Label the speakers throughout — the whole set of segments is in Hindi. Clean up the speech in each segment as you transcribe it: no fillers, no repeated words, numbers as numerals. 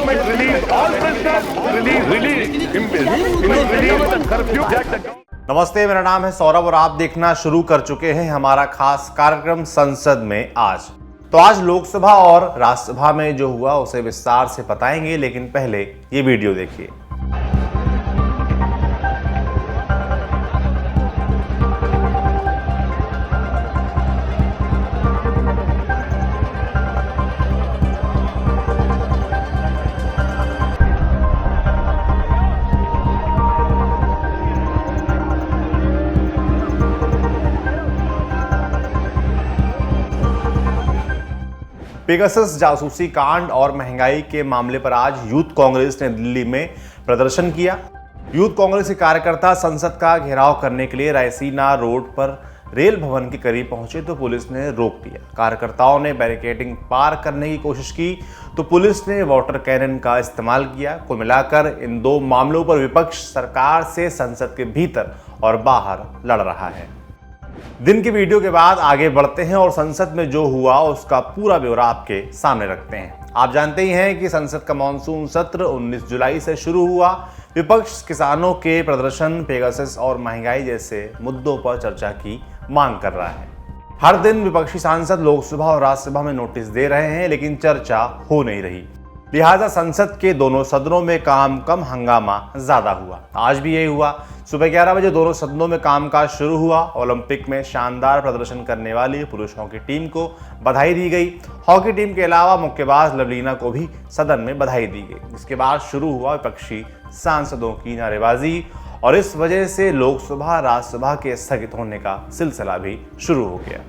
Speaker 1: government release all prisoners, release curfew.
Speaker 2: नमस्ते, मेरा नाम है सौरभ और आप देखना शुरू कर चुके हैं हमारा खास कार्यक्रम संसद में आज। तो आज लोकसभा और राज्यसभा में जो हुआ उसे विस्तार से बताएंगे, लेकिन पहले ये वीडियो देखिए। पेगासस जासूसी कांड और महंगाई के मामले पर आज यूथ कांग्रेस ने दिल्ली में प्रदर्शन किया। यूथ कांग्रेस के कार्यकर्ता संसद का घेराव करने के लिए रायसीना रोड पर रेल भवन के करीब पहुंचे तो पुलिस ने रोक दिया। कार्यकर्ताओं ने बैरिकेडिंग पार करने की कोशिश की तो पुलिस ने वाटर कैनन का इस्तेमाल किया। कुल मिलाकर इन दो मामलों पर विपक्ष सरकार से संसद के भीतर और बाहर लड़ रहा है। दिन की वीडियो के बाद आगे बढ़ते हैं और संसद में जो हुआ उसका पूरा ब्यौरा आपके सामने रखते हैं। आप जानते ही हैं कि संसद का मॉनसून सत्र 19 जुलाई से शुरू हुआ। विपक्ष किसानों के प्रदर्शन, पेगासस और महंगाई जैसे मुद्दों पर चर्चा की मांग कर रहा है। हर दिन विपक्षी सांसद लोकसभा और राज्यसभा में नोटिस दे रहे हैं, लेकिन चर्चा हो नहीं रही। लिहाजा संसद के दोनों सदनों में काम कम, हंगामा ज्यादा हुआ। आज भी यही हुआ। सुबह 11 बजे दोनों सदनों में कामकाज शुरू हुआ। ओलंपिक में शानदार प्रदर्शन करने वाली पुरुष हॉकी टीम को बधाई दी गई। हॉकी टीम के अलावा मुक्केबाज लवलीना को भी सदन में बधाई दी गई। इसके बाद शुरू हुआ विपक्षी सांसदों की नारेबाजी और इस वजह से लोकसभा राज्यसभा के स्थगित होने का सिलसिला भी शुरू हो गया।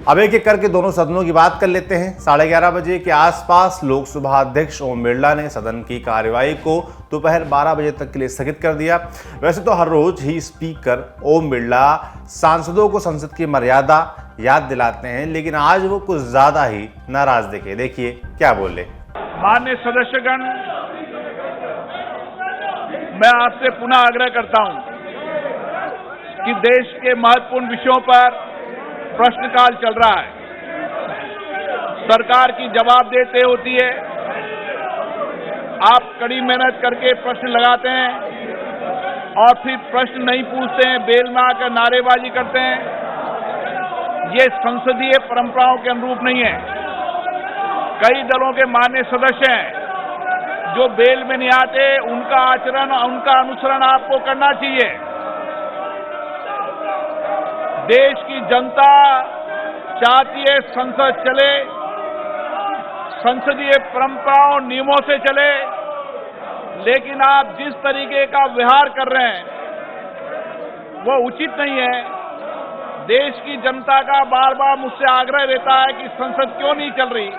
Speaker 2: अब एक एक करके दोनों सदनों की बात कर लेते हैं। 11:30 बजे के आसपास लोकसभा अध्यक्ष ओम बिरला ने सदन की कार्यवाही को दोपहर 12 बजे तक के लिए स्थगित कर दिया। वैसे तो हर रोज ही स्पीकर ओम बिरला सांसदों को संसद की मर्यादा याद दिलाते हैं, लेकिन आज वो कुछ ज्यादा ही नाराज दिखे। देखिए क्या बोले।
Speaker 3: माननीय सदस्यगण, मैं आपसे पुनः आग्रह करता हूं कि देश के महत्वपूर्ण विषयों पर प्रश्नकाल चल रहा है। सरकार की जवाबदेही होती है। आप कड़ी मेहनत करके प्रश्न लगाते हैं और फिर प्रश्न नहीं पूछते हैं, बेल में आकर नारेबाजी करते हैं। ये संसदीय परंपराओं के अनुरूप नहीं है। कई दलों के माननीय सदस्य हैं जो बेल में नहीं आते, उनका आचरण, उनका अनुसरण आपको करना चाहिए। देश की जनता चाहती है संसद चले, संसदीय परंपराओं नियमों से चले, लेकिन आप जिस तरीके का व्यवहार कर रहे हैं वो उचित नहीं है। देश की जनता का बार बार मुझसे आग्रह रहता है कि संसद क्यों नहीं चल रही,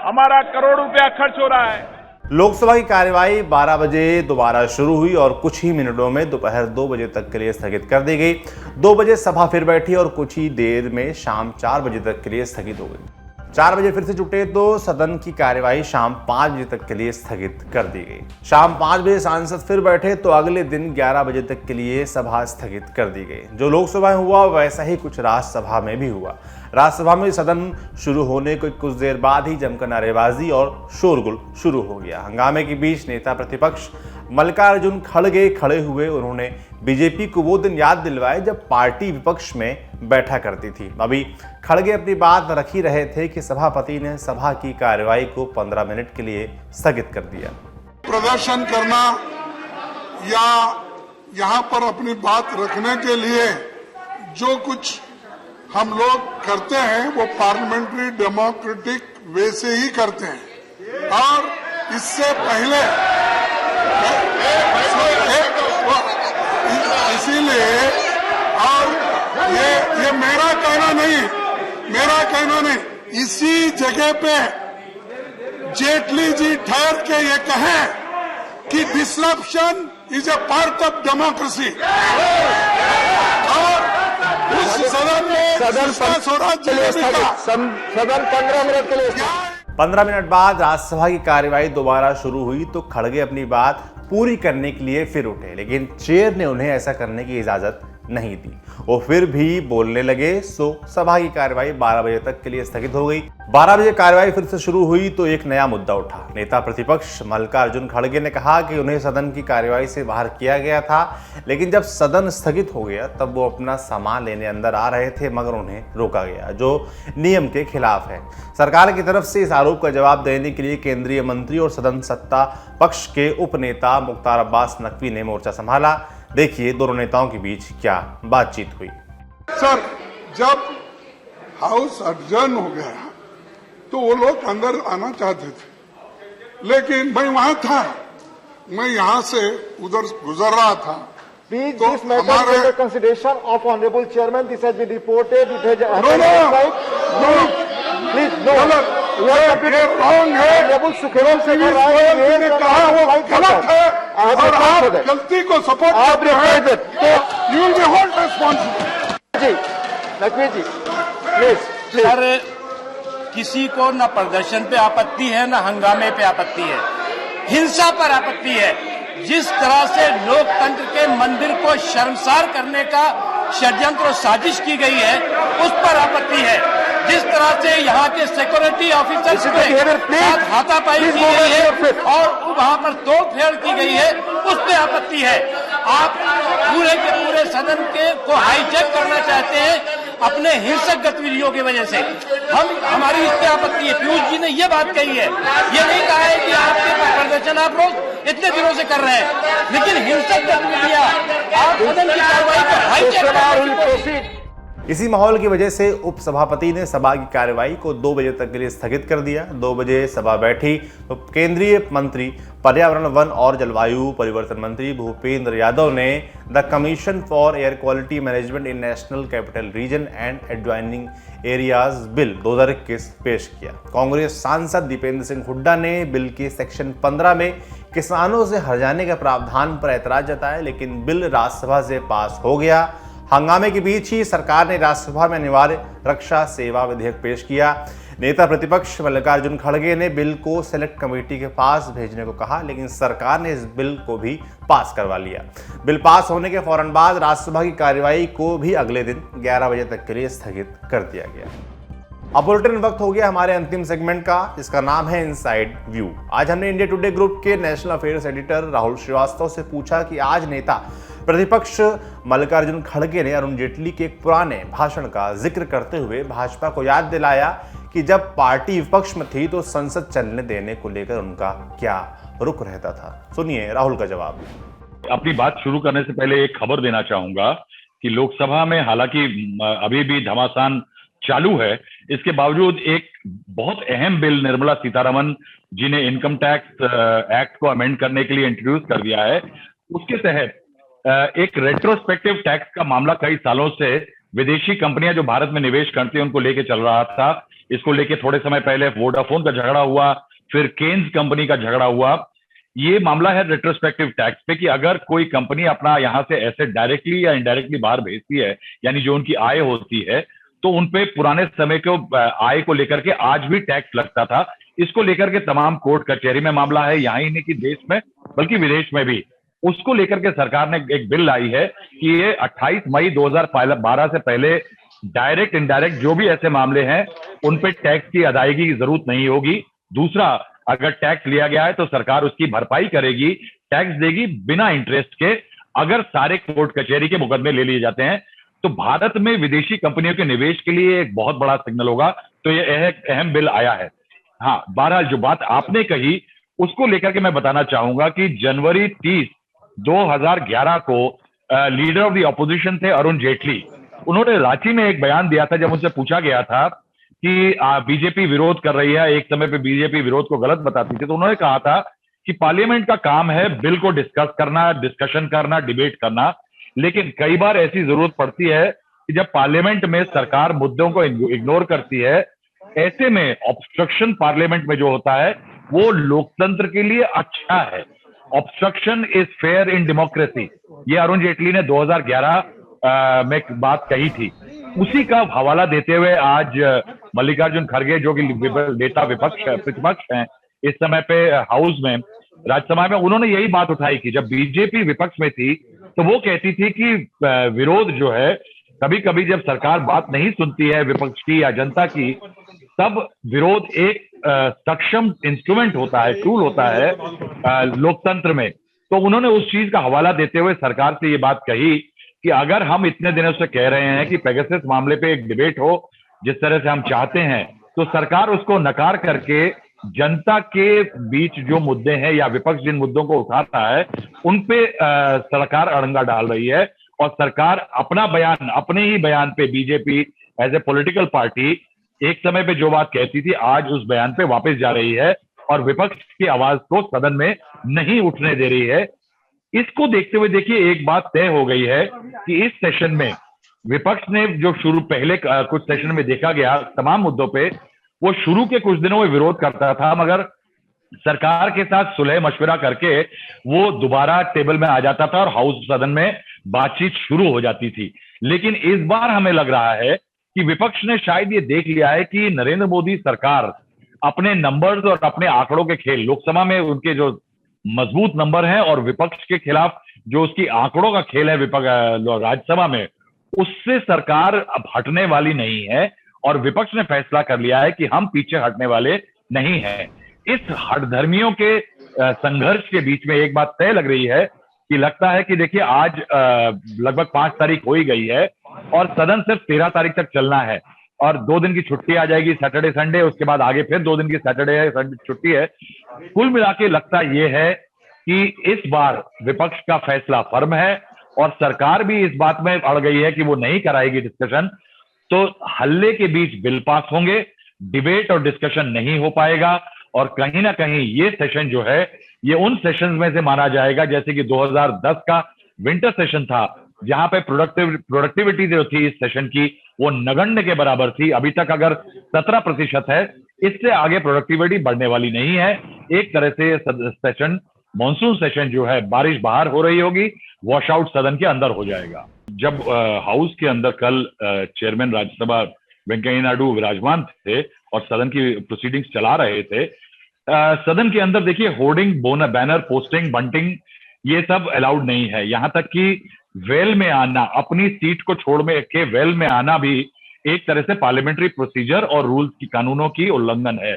Speaker 3: हमारा करोड़ रुपया खर्च हो रहा है।
Speaker 2: लोकसभा की कार्यवाही 12 बजे दोबारा शुरू हुई और कुछ ही मिनटों में दोपहर 2 बजे तक के लिए स्थगित कर दी गई। 2 बजे सभा फिर बैठी और कुछ ही देर में शाम 4 बजे तक के लिए स्थगित हो गई। 4 बजे फिर से जुटे तो सदन की कार्यवाही शाम 5 बजे तक के लिए स्थगित कर दी गई। शाम 5 बजे सांसद फिर बैठे तो अगले दिन 11 बजे तक के लिए सभा स्थगित कर दी गई। जो लोकसभा में हुआ वैसा ही कुछ राज्यसभा में भी हुआ। राज्यसभा में सदन शुरू होने को कुछ देर बाद ही जमकर नारेबाजी और शोरगुल शुरू हो गया। हंगामे के बीच नेता प्रतिपक्ष मल्लिकार्जुन खड़गे खड़े हुए। उन्होंने बीजेपी को वो दिन याद दिलवाए जब पार्टी विपक्ष में बैठा करती थी। अभी खड़गे अपनी बात रख ही रहे थे कि सभापति ने सभा की कार्यवाही को 15 मिनट के लिए स्थगित कर दिया।
Speaker 4: प्रदर्शन करना या यहाँ पर अपनी बात रखने के लिए जो कुछ हम लोग करते हैं वो पार्लियामेंट्री डेमोक्रेटिक वे से ही करते हैं। और इससे पहले इसीलिए, और ये मेरा कहना नहीं, इसी जगह पे जेटली जी ठहर के ये कहें कि disruption is a part of democracy. और उस सदन में सदन 15 मिनट के लिए
Speaker 2: 15 मिनट बाद राज्यसभा की कार्यवाही दोबारा शुरू हुई तो खड़गे अपनी बात पूरी करने के लिए फिर उठे, लेकिन चेयर ने उन्हें ऐसा करने की इजाजत नहीं दी। वो फिर भी बोलने लगे, सो सभा की कार्यवाही 12 बजे तक के लिए स्थगित हो गई। 12 बजे कार्यवाही फिर से शुरू हुई तो एक नया मुद्दा उठा। नेता प्रतिपक्ष मल्लिकार्जुन खड़गे ने कहा कि उन्हें सदन की कार्यवाही से बाहर किया गया था, लेकिन जब सदन स्थगित हो गया तब वो अपना सामान लेने अंदर आ रहे थे, मगर उन्हें रोका गया, जो नियम के खिलाफ है। सरकार की तरफ से इस आरोप का जवाब देने के लिए केंद्रीय मंत्री और सदन सत्ता पक्ष के उप नेता मुख्तार अब्बास नकवी ने मोर्चा संभाला। देखिए दोनों नेताओं के बीच क्या बातचीत हुई।
Speaker 4: सर, जब हाउस अडजर्न हो गया तो वो लोग अंदर आना चाहते थे, लेकिन मैं वहां था, मैं यहां से उधर गुजर रहा था।
Speaker 5: Please,
Speaker 4: तो
Speaker 5: this matter is under consideration of Honorable Chairman. This has been reported. It has Please, no.
Speaker 4: ये रॉन्ग है।
Speaker 5: Honorable Sukhdev Singh Rai
Speaker 4: ने कहा वो गलत है और आप गलती को सपोर्ट करते हैं, तो you will be hold responsible.
Speaker 5: जी, नकवी जी, प्लीज।
Speaker 6: सर, किसी को न प्रदर्शन पे आपत्ति है न हंगामे पे आपत्ति है, हिंसा पर आपत्ति है। जिस तरह से लोकतंत्र के मंदिर को शर्मसार करने का षड्यंत्र और साजिश की गई है, उस पर आपत्ति है। जिस तरह से यहाँ के सिक्योरिटी ऑफिसर्स के साथ हाथापाई की गई है और वहाँ पर तोड़फोड़ की गई है, उस पर आपत्ति है। आप पूरे के पूरे सदन के को हाईजैक करना चाहते हैं अपने हिंसक गतिविधियों की वजह से। हमारी इस पे आपत्ति है। पीयूष जी ने ये बात कही है, ये नहीं कहा है कि आपके प्रदर्शन आप रोज इतने दिनों से कर रहे हैं, लेकिन हिंसक गतिविधियां आप सदन की कार्रवाई को हाईजैक कर रहे हैं।
Speaker 2: इसी माहौल की वजह से उपसभापति ने सभा की कार्यवाही को 2 बजे तक के लिए स्थगित कर दिया। 2 बजे सभा बैठी तो केंद्रीय मंत्री पर्यावरण, वन और जलवायु परिवर्तन मंत्री भूपेंद्र यादव ने the commission for air quality management in national capital region and adjoining areas bill 2021 पेश किया। कांग्रेस सांसद दीपेंद्र सिंह हुड्डा ने बिल के सेक्शन 15 में किसानों से हर्जाने के प्रावधान पर ऐतराज जताया, लेकिन बिल राज्यसभा से पास हो गया। हंगामे के बीच ही सरकार ने राज्यसभा में अनिवार्य रक्षा सेवा विधेयक पेश किया। नेता प्रतिपक्ष मल्लिकार्जुन खड़गे ने बिल को सेलेक्ट कमेटी के पास भेजने को कहा, लेकिन सरकार ने इस बिल को भी पास करवा लिया। बिल पास होने के फौरन बाद राज्यसभा की कार्यवाही को भी अगले दिन 11 बजे तक के लिए स्थगित कर दिया गया। अब बुलेटिन वक्त हो गया हमारे अंतिम सेगमेंट का, जिसका नाम है इनसाइड व्यू। आज हमने इंडिया टुडे ग्रुप के national affairs editor Rahul Srivastava से पूछा कि आज नेता प्रतिपक्ष मल्लिकार्जुन खड़गे ने अरुण जेटली के एक पुराने भाषण का जिक्र करते हुए भाजपा को याद दिलाया कि जब पार्टी विपक्ष में थी तो संसद चलने देने को लेकर उनका क्या रुख रहता था। सुनिए राहुल का जवाब।
Speaker 7: अपनी बात शुरू करने से पहले एक खबर देना चाहूंगा कि लोकसभा में हालांकि अभी भी घमासान चालू है, इसके बावजूद एक बहुत अहम बिल निर्मला सीतारमण जी ने इनकम टैक्स एक्ट को अमेंड करने के लिए इंट्रोड्यूस कर दिया है। उसके तहत एक रेट्रोस्पेक्टिव टैक्स का मामला कई सालों से विदेशी कंपनियां जो भारत में निवेश करती हैं उनको लेके चल रहा था। इसको लेके थोड़े समय पहले वोडाफोन का झगड़ा हुआ, फिर केन्स कंपनी का झगड़ा हुआ। ये मामला है रेट्रोस्पेक्टिव टैक्स पे कि अगर कोई कंपनी अपना यहां से एसेट डायरेक्टली या इनडायरेक्टली बाहर भेजती है, यानी जो उनकी आय होती है, तो उनपे पुराने समय को आय को लेकर के आज भी टैक्स लगता था। इसको लेकर के तमाम कोर्ट कचहरी में मामला है, यहाँ ही नहीं कि देश में बल्कि विदेश में भी। उसको लेकर के सरकार ने एक बिल लाई है कि ये 28 मई 2012 से पहले डायरेक्ट इनडायरेक्ट जो भी ऐसे मामले हैं उन पे टैक्स की अदायगी की जरूरत नहीं होगी। दूसरा, अगर टैक्स लिया गया है तो सरकार उसकी भरपाई करेगी, टैक्स देगी बिना इंटरेस्ट के, अगर सारे कोर्ट कचहरी के मुकदमे ले लिए जाते हैं। तो भारत में विदेशी कंपनियों के निवेश के लिए एक बहुत बड़ा सिग्नल होगा। तो ये एक अहम बिल आया है। हाँ, बहरहाल जो बात आपने कही उसको लेकर के मैं बताना चाहूंगा कि जनवरी 30, 2011 को लीडर ऑफ द ऑपोजिशन थे अरुण जेटली। उन्होंने रांची में एक बयान दिया था जब उनसे पूछा गया था कि बीजेपी विरोध कर रही है, एक समय पे बीजेपी विरोध को गलत बताती थी, तो उन्होंने कहा था कि पार्लियामेंट का काम है बिल को डिस्कस करना, डिस्कशन करना, डिबेट करना, लेकिन कई बार ऐसी जरूरत पड़ती है कि जब पार्लियामेंट में सरकार मुद्दों को इग्नोर करती है, ऐसे में ऑब्स्ट्रक्शन पार्लियामेंट में जो होता है वो लोकतंत्र के लिए अच्छा है। Obstruction is fair in democracy, ये अरुण जेटली ने 2011 में बात कही थी। उसी का हवाला देते हुए आज मल्लिकार्जुन खड़गे जो कि नेता प्रतिपक्ष हैं इस समय पे हाउस में, राज्यसभा में, उन्होंने यही बात उठाई कि जब बीजेपी विपक्ष में थी तो वो कहती थी कि विरोध जो है, कभी कभी जब सरकार बात नहीं सुनती है विपक्ष की या जनता की, तब विरोध एक सक्षम इंस्ट्रूमेंट होता है, टूल होता है लोकतंत्र में। तो उन्होंने उस चीज का हवाला देते हुए सरकार से ये बात कही कि अगर हम इतने दिनों से कह रहे हैं कि पेगासस मामले पे एक डिबेट हो जिस तरह से हम चाहते हैं, तो सरकार उसको नकार करके जनता के बीच जो मुद्दे हैं या विपक्ष जिन मुद्दों को उठाता है उन पे सरकार अड़ंगा डाल रही है। और सरकार अपना बयान, अपने ही बयान पे, BJP as a political party एक समय पे जो बात कहती थी, आज उस बयान पे वापस जा रही है और विपक्ष की आवाज को सदन में नहीं उठने दे रही है। इसको देखते हुए देखिए एक बात तय हो गई है कि इस सेशन में विपक्ष ने जो पहले कुछ सेशन में देखा गया तमाम मुद्दों पे, वो शुरू के कुछ दिनों में विरोध करता था, मगर सरकार के साथ सुलह मशवरा करके वो दोबारा टेबल में आ जाता था और हाउस सदन में बातचीत शुरू हो जाती थी। लेकिन इस बार हमें लग रहा है कि विपक्ष ने शायद ये देख लिया है कि नरेंद्र मोदी सरकार अपने नंबर्स और अपने आंकड़ों के खेल, लोकसभा में उनके जो मजबूत नंबर हैं और विपक्ष के खिलाफ जो उसकी आंकड़ों का खेल है राज्यसभा में, उससे सरकार अब हटने वाली नहीं है। और विपक्ष ने फैसला कर लिया है कि हम पीछे हटने वाले नहीं हैं। इस हठधर्मियों के संघर्ष के बीच में एक बात तय लग रही है कि लगता है कि देखिए आज लगभग 5 तारीख हो ही गई है और सदन सिर्फ 13 तारीख तक चलना है और 2 दिन की छुट्टी आ जाएगी, सैटरडे संडे, उसके बाद आगे फिर 2 दिन की सैटरडे संडे छुट्टी है। कुल मिला के लगता यह है कि इस बार विपक्ष का फैसला फर्म है और सरकार भी इस बात में अड़ गई है कि वो नहीं कराएगी डिस्कशन। तो हल्ले के बीच बिल पास होंगे, डिबेट और डिस्कशन नहीं हो पाएगा और कहीं ना कहीं ये सेशन जो है ये उन सेशन में से माना जाएगा जैसे कि 2010 का विंटर सेशन था, जहां पे प्रोडक्टिविटी जो थी इस सेशन की वो नगण्य के बराबर थी। अभी तक अगर 17% है, इससे आगे प्रोडक्टिविटी बढ़ने वाली नहीं है। एक तरह से सेशन, मॉनसून सेशन जो है, बारिश बाहर हो रही होगी, वॉश आउट सदन के अंदर हो जाएगा। जब हाउस के अंदर कल चेयरमैन राज्यसभा वेंकैया नायडू विराजमान थे और सदन की प्रोसीडिंग्स चला रहे थे, सदन के अंदर देखिए होर्डिंग, बैनर, पोस्टिंग, बंटिंग ये सब अलाउड नहीं है। यहां तक कि वेल में आना, अपनी सीट को छोड़ में के वेल में आना भी एक तरह से पार्लियामेंट्री प्रोसीजर और रूल्स की, कानूनों की उल्लंघन है।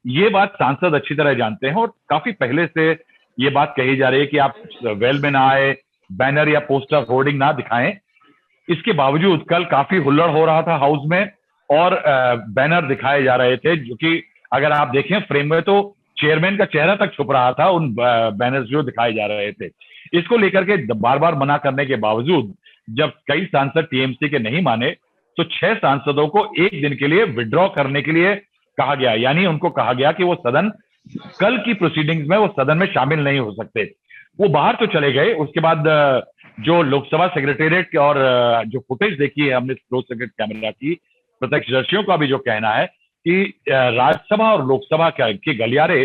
Speaker 7: ये बात सांसद अच्छी तरह जानते हैं और काफी पहले से ये बात कही जा रही है कि आप वेल में ना आए, बैनर या पोस्टर, होर्डिंग ना दिखाएं। इसके बावजूद कल काफी हुल्लड़ हो रहा था हाउस में और बैनर दिखाए जा रहे थे, जो कि अगर आप देखें फ्रेम में तो चेयरमैन का चेहरा तक छुप रहा था उन बैनर्स जो दिखाए जा रहे थे। इसको लेकर के बार बार मना करने के बावजूद जब कई सांसद टीएमसी के नहीं माने तो 6 सांसदों को एक दिन के लिए विड्रॉ करने के लिए कहा गया, यानी उनको कहा गया कि वो सदन कल की प्रोसीडिंग्स में वो सदन में शामिल नहीं हो सकते। वो बाहर तो चले गए। उसके बाद जो लोकसभा सेक्रेटेरिएट और जो फुटेज देखी है हमने क्लोज सर्किट कैमरा की, प्रत्यक्षदर्शियों का भी जो कहना है कि राज्यसभा और लोकसभा के गलियारे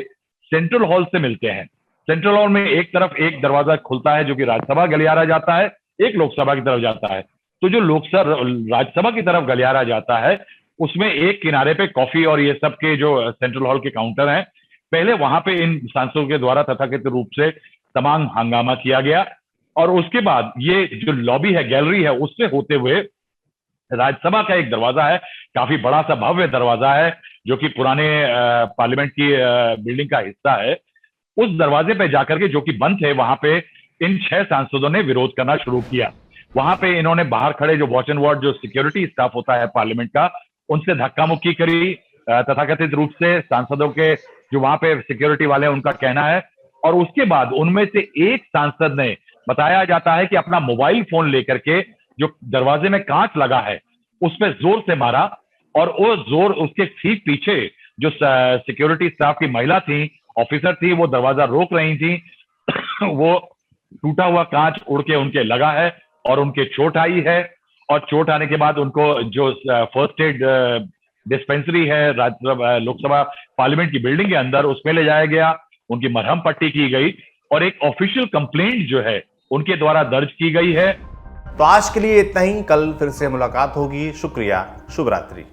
Speaker 7: सेंट्रल हॉल से मिलते हैं। सेंट्रल हॉल में एक तरफ एक दरवाजा खुलता है जो कि राज्यसभा गलियारा जाता है, एक लोकसभा की तरफ जाता है। तो जो राज्यसभा की तरफ गलियारा जाता है उसमें एक किनारे पे कॉफी और ये सब के जो सेंट्रल हॉल के काउंटर हैं, पहले वहां पे इन सांसदों के द्वारा तथाकथित रूप से तमाम हंगामा किया गया और उसके बाद ये जो लॉबी है, गैलरी है, उससे होते हुए राज्यसभा का एक दरवाजा है, काफी बड़ा सा भव्य दरवाजा है जो कि पुराने पार्लियामेंट की बिल्डिंग का हिस्सा है। उस दरवाजे पे जाकर के, जो कि बंद थे, वहां पे इन 6 सांसदों ने विरोध करना शुरू किया। वहां पे इन्होंने बाहर खड़े जो वॉच एंड वार्ड जो सिक्योरिटी स्टाफ होता है पार्लियामेंट का, उनसे धक्का मुक्की करी। तथाकथित रूप से सांसदों के जो वहां पे सिक्योरिटी वाले, उनका कहना है। और उसके बाद उनमें से एक सांसद ने, बताया जाता है कि अपना मोबाइल फोन लेकर के जो दरवाजे में कांच लगा है उस पर जोर से मारा और वो जोर, उसके ठीक पीछे जो सिक्योरिटी स्टाफ की महिला थी, ऑफिसर थी, वो दरवाजा रोक रही थी। वो टूटा हुआ कांच उड़ के उनके लगा है और उनके चोट आई है। और चोट आने के बाद उनको जो फर्स्ट एड डिस्पेंसरी है लोकसभा पार्लियामेंट की बिल्डिंग के अंदर, उसमें ले जाया गया, उनकी मरहम पट्टी की गई और एक ऑफिशियल कंप्लेंट जो है उनके द्वारा दर्ज की गई है।
Speaker 2: तो आज के लिए इतना ही। कल फिर से मुलाकात होगी। शुक्रिया। शुभ रात्रि।